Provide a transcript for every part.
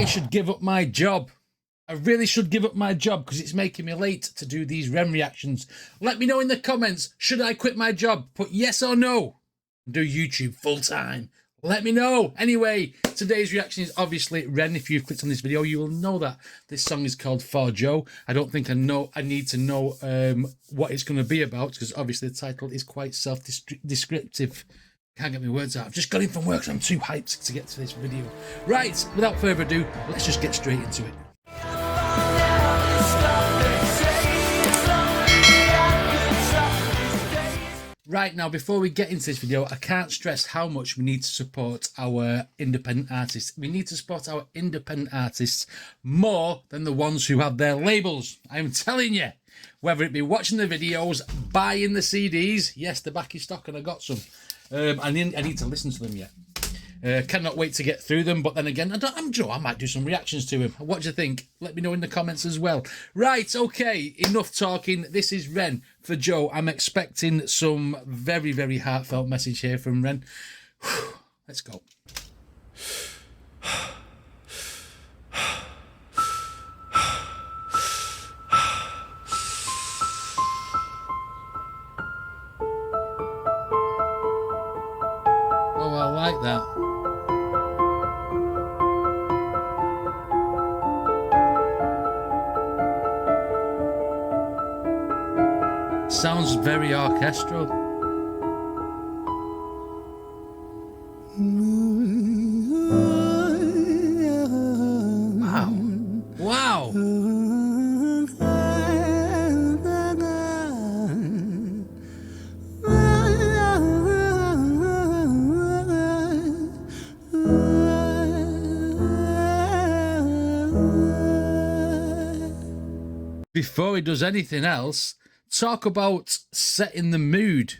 I should give up my job. I really should give up my job because it's making me late to do these REN reactions. Let me know in the comments, should I quit my job? Put yes or no. Do YouTube full time. Let me know. Anyway, today's reaction is obviously REN. If you've clicked on this video, you will know that this song is called For Joe. I don't think I need to know what it's going to be about because obviously the title is quite self-descriptive. Can't get my words out. I've just got in from work, so I'm too hyped to get to this video. Right, without further ado, let's just get straight into it. Right, now, before we get into this video, I can't stress how much we need to support our independent artists. We need to support our independent artists more than the ones who have their labels. I'm telling you, whether it be watching the videos, buying the CDs. Yes, the back is stock and I got some. I need to listen to them yet. Cannot wait to get through them. But then again, I'm Joe. I might do some reactions to him. What do you think? Let me know in the comments as well. Right, okay. Enough talking. This is REN for Joe. I'm expecting some very, very heartfelt message here from REN. Let's go. Oh, I like that. Sounds very orchestral. Wow. Wow. Before he does anything else, talk about setting the mood.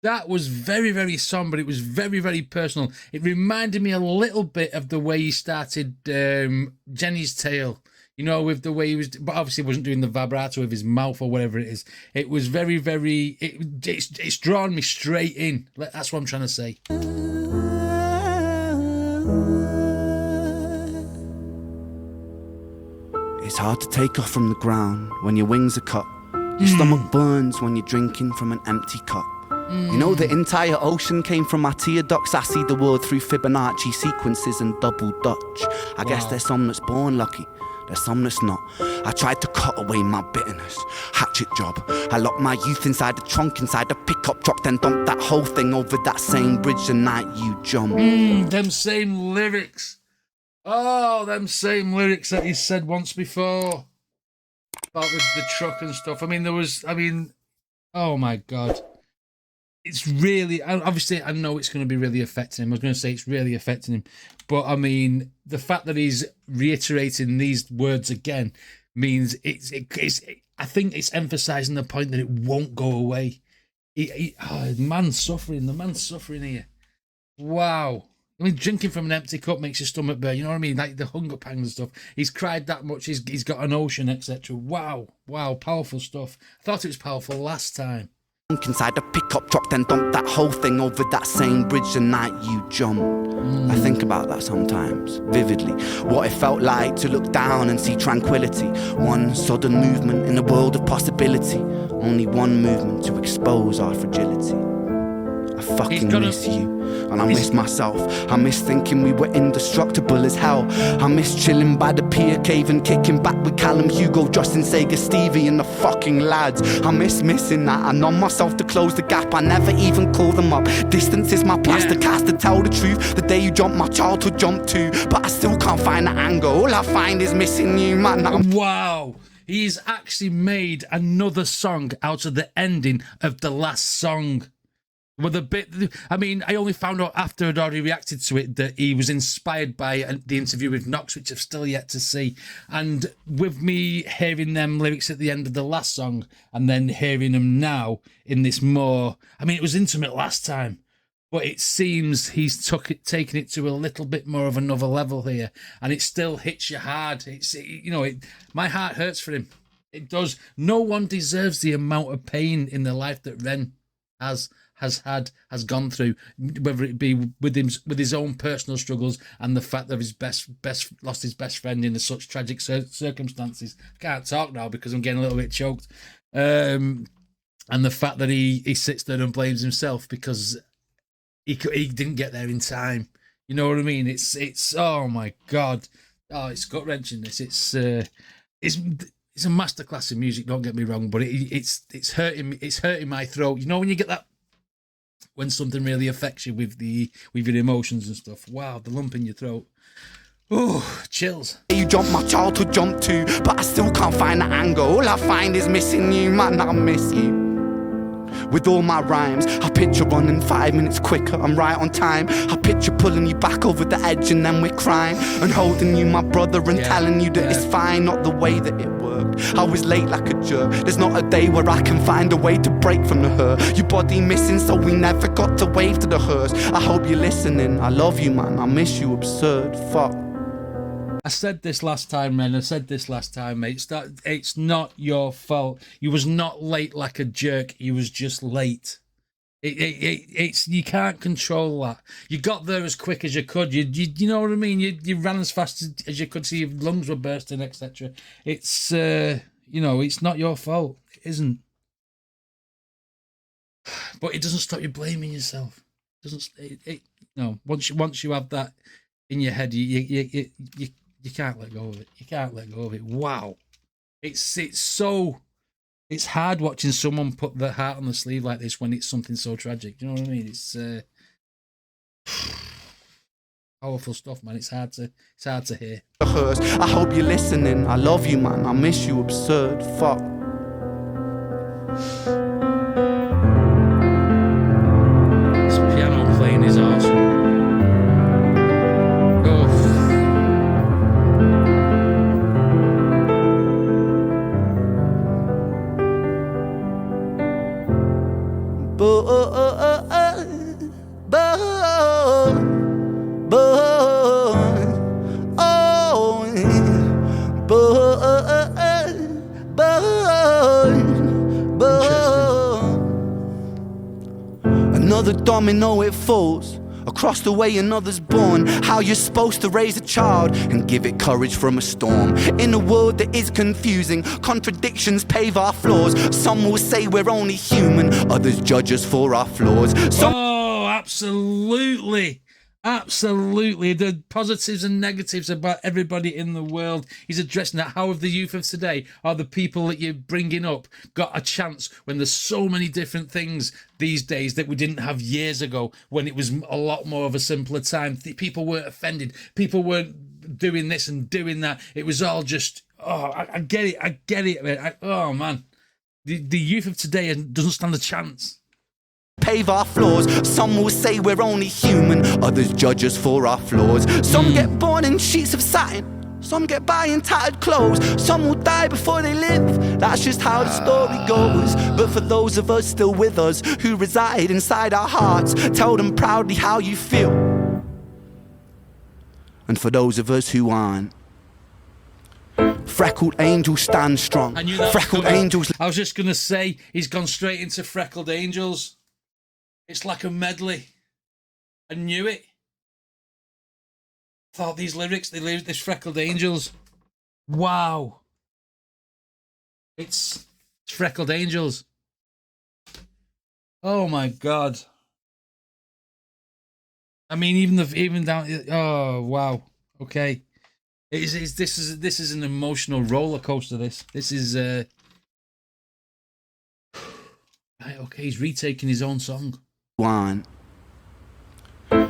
That was very, very somber. It was very, very personal. It reminded me a little bit of the way he started Jenny's Tale. You know, with the way he was, but obviously wasn't doing the vibrato with his mouth or whatever it is. It was very, very, it's drawn me straight in. That's what I'm trying to say. It's hard to take off from the ground when your wings are cut. Your stomach burns when you're drinking from an empty cup. You know the entire ocean came from my tear ducts. I see the world through Fibonacci sequences and double Dutch. I guess there's some that's born lucky, there's some that's not. I tried to cut away my bitterness, hatchet job. I locked my youth inside the trunk, inside the pickup truck, then dumped that whole thing over that same bridge the night you jumped. Them same lyrics. Oh, them same lyrics that he said once before. About the truck and stuff. I mean, oh my God. It's really, obviously, I know it's going to be really affecting him. I was going to say it's really affecting him. But I mean, the fact that he's reiterating these words again means I think it's emphasizing the point that it won't go away. The man's suffering here. Wow. I mean, drinking from an empty cup makes your stomach burn. You know what I mean? Like the hunger pangs and stuff. He's cried that much. He's got an ocean, etc. Wow. Wow. Powerful stuff. I thought it was powerful last time. Inside the pickup truck, then dumped that whole thing over that same bridge the night you jumped. I think about that sometimes, vividly. What it felt like to look down and see tranquility. One sudden movement in a world of possibility. Only one movement to expose our fragility. I fucking miss you, and I miss myself. I miss thinking we were indestructible as hell. I miss chilling by the pier cave and kicking back with Callum, Hugo, Justin, Sega, Stevie and the fucking lads. I miss missing that. I numb myself to close the gap. I never even call them up. Distance is my plaster cast to tell the truth. The day you jumped, my childhood jumped too. But I still can't find the anger. All I find is missing you, man. Wow. He's actually made another song out of the ending of the last song. Well, I mean, I only found out after I'd already reacted to it that he was inspired by the interview with Knox, which I've still yet to see. And with me hearing them lyrics at the end of the last song and then hearing them now in this more, I mean, it was intimate last time, but it seems he's taken it to a little bit more of another level here, and it still hits you hard. My heart hurts for him. It does. No one deserves the amount of pain in the life that REN has has gone through, whether it be with his own personal struggles and the fact that his best lost his best friend in such tragic circumstances. I can't talk now because I'm getting a little bit choked. And the fact that he sits there and blames himself because he didn't get there in time. You know what I mean? It's oh my God, it's gut wrenching. It's a masterclass in music. Don't get me wrong, but it's hurting my throat. You know when you get that, when something really affects you with your emotions and stuff. Wow, the lump in your throat. Oh, chills. You jump my childhood jump too, but I still can't find the angle. All I find is missing you, man, I miss you. With all my rhymes, I picture running 5 minutes quicker, I'm right on time. I picture pulling you back over the edge and then we're crying, and holding you, my brother, and telling you that it's fine, not the way that it worked. I was late like a jerk, there's not a day where I can find a way to break from the hurt. Your body missing, so we never got to wave to the hearse. I hope you're listening, I love you, man, I miss you, absurd, fuck. I said this last time, man. I said this last time, mate. It's not your fault. You was not late like a jerk. You was just late. It's you can't control that. You got there as quick as you could. You know what I mean. You ran as fast as you could. See your lungs were bursting, etc. It's it's not your fault. It isn't. But it doesn't stop you blaming yourself. It doesn't. No. Once you have that in your head, you can't let go of it. You can't let go of it. Wow. It's hard watching someone put their heart on the sleeve like this when it's something so tragic. You know what I mean? It's powerful stuff, man. It's hard to hear. I hope you're listening. I love you, man. I miss you, absurd. Fuck. This piano playing is awesome. Another domino, it falls. Across the way another's born. How you're supposed to raise a child and give it courage from a storm. In a world that is confusing, contradictions pave our flaws. Some will say we're only human, others judge us for our flaws. Oh, absolutely. Absolutely. The positives and negatives about everybody in the world. He's addressing that. How have the youth of today, or the people that you're bringing up, got a chance when there's so many different things these days that we didn't have years ago, when it was a lot more of a simpler time? People weren't offended. People weren't doing this and doing that. It was all just, I get it. Man. Oh, man. The youth of today doesn't stand a chance. Pave our flaws. Some will say we're only human, others judge us for our flaws. Some get born in sheets of satin, some get by in tattered clothes. Some will die before they live, that's just how the story goes. But for those of us still with us, who reside inside our hearts, tell them proudly how you feel. And for those of us who aren't, freckled angels stand strong. I knew that. Freckled angels. I was just going to say, he's gone straight into Freckled Angels. It's like a medley. I knew it. I thought these lyrics, this Freckled Angels. Wow. It's Freckled Angels. Oh my God. I mean, even down. Oh wow. Okay. This is an emotional roller coaster. This is. Right. Okay. He's retaking his own song. One.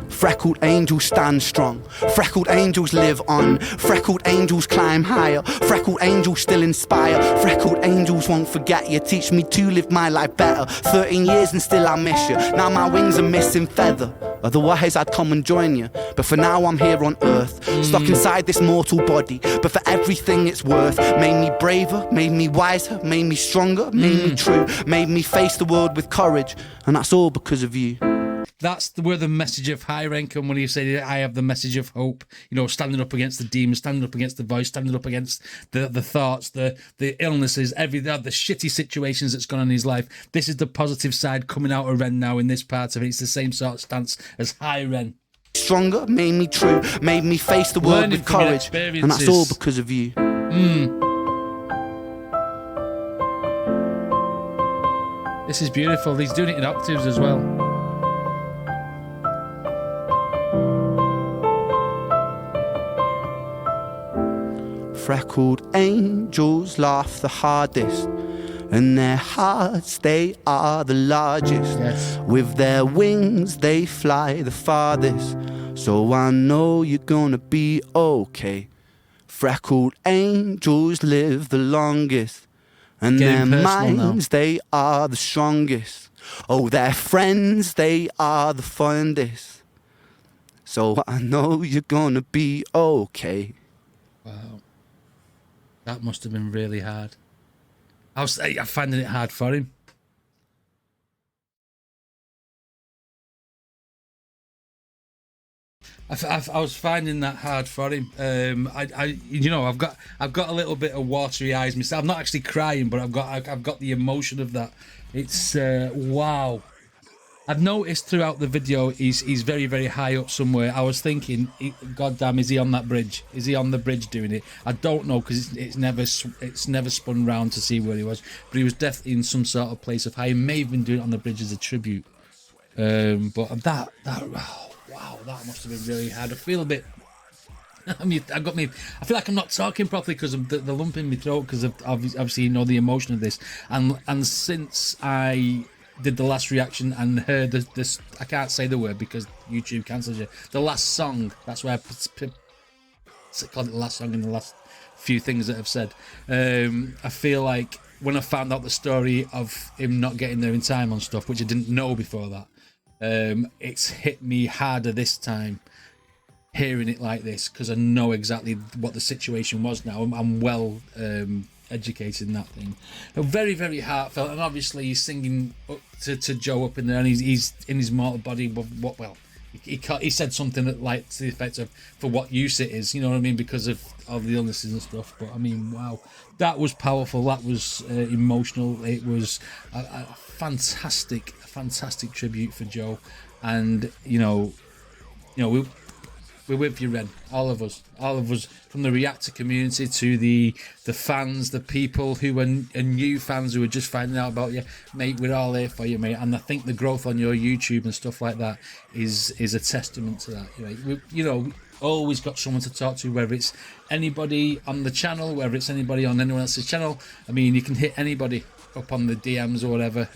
Freckled angels stand strong. Freckled angels live on. Freckled angels climb higher. Freckled angels still inspire. Freckled angels won't forget you. Teach me to live my life better. 13 years and still I miss you. Now my wings are missing feather. Otherwise I'd come and join you. But for now I'm here on earth, stuck inside this mortal body. But for everything it's worth. Made me braver, made me wiser, made me stronger, made me true, made me face the world with courage. And that's all because of you. that's where the message of high REN come, when you say I have the message of hope, you know, standing up against the demons, standing up against the voice, standing up against the thoughts, the illnesses, the shitty situations that's gone on in his life. This is the positive side coming out of REN now in this part of it. It's the same sort of stance as high REN. Stronger, made me true, made me face the world with courage, and that's all because of you. This is beautiful. He's doing it in octaves as well. Freckled angels laugh the hardest, and their hearts, they are the largest. Yes. With their wings, they fly the farthest. So I know you're gonna be okay. Freckled angels live the longest, and their minds, they are the strongest. Oh, their friends, they are the fondest. So I know you're gonna be okay. Wow. That must have been really hard. I'm finding it hard for him. I was finding that hard for him. You know, I've got a little bit of watery eyes myself. I'm not actually crying, but I've got the emotion of that. It's wow. I've noticed throughout the video he's very, very high up somewhere. I was thinking, God damn, is he on that bridge? Is he on the bridge doing it? I don't know, because it's never spun round to see where he was. But he was definitely in some sort of place of high. He may have been doing it on the bridge as a tribute. But that oh, wow, that must have been really hard. I feel a bit. I mean, I feel like I'm not talking properly because of the lump in my throat, because of obviously, you know, the emotion of this. And since I did the last reaction and heard this, I can't say the word because YouTube cancels you. The last song, that's why I called it the last song in the last few things that I've said. I feel like when I found out the story of him not getting there in time on stuff, which I didn't know before that, it's hit me harder this time, hearing it like this, because I know exactly what the situation was now. I'm well educated in that thing. Very, very heartfelt, and obviously he's singing up to Joe up in there, and he's in his mortal body. Well, he said something that, like, to the effect of, for what use it is, you know what I mean, because of the illnesses and stuff. But I mean, wow, that was powerful. That was emotional. It was a fantastic tribute for Joe, and you know, we're with you, Ren. All of us, from the reactor community to the fans, the people who are new fans who are just finding out about you, mate. We're all here for you, mate. And I think the growth on your YouTube and stuff like that is a testament to that. You know, always got someone to talk to, whether it's anybody on the channel, whether it's anybody on anyone else's channel. I mean, you can hit anybody up on the DMs or whatever.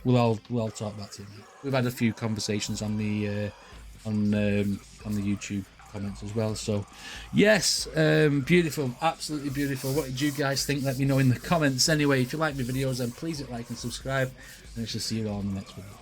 We'll all talk back to you, mate. We've had a few conversations on the YouTube comments as well. So yes, beautiful, absolutely beautiful. What did you guys think? Let me know in the comments. Anyway, if you like my videos, then please hit like and subscribe, and I shall see you all in the next video.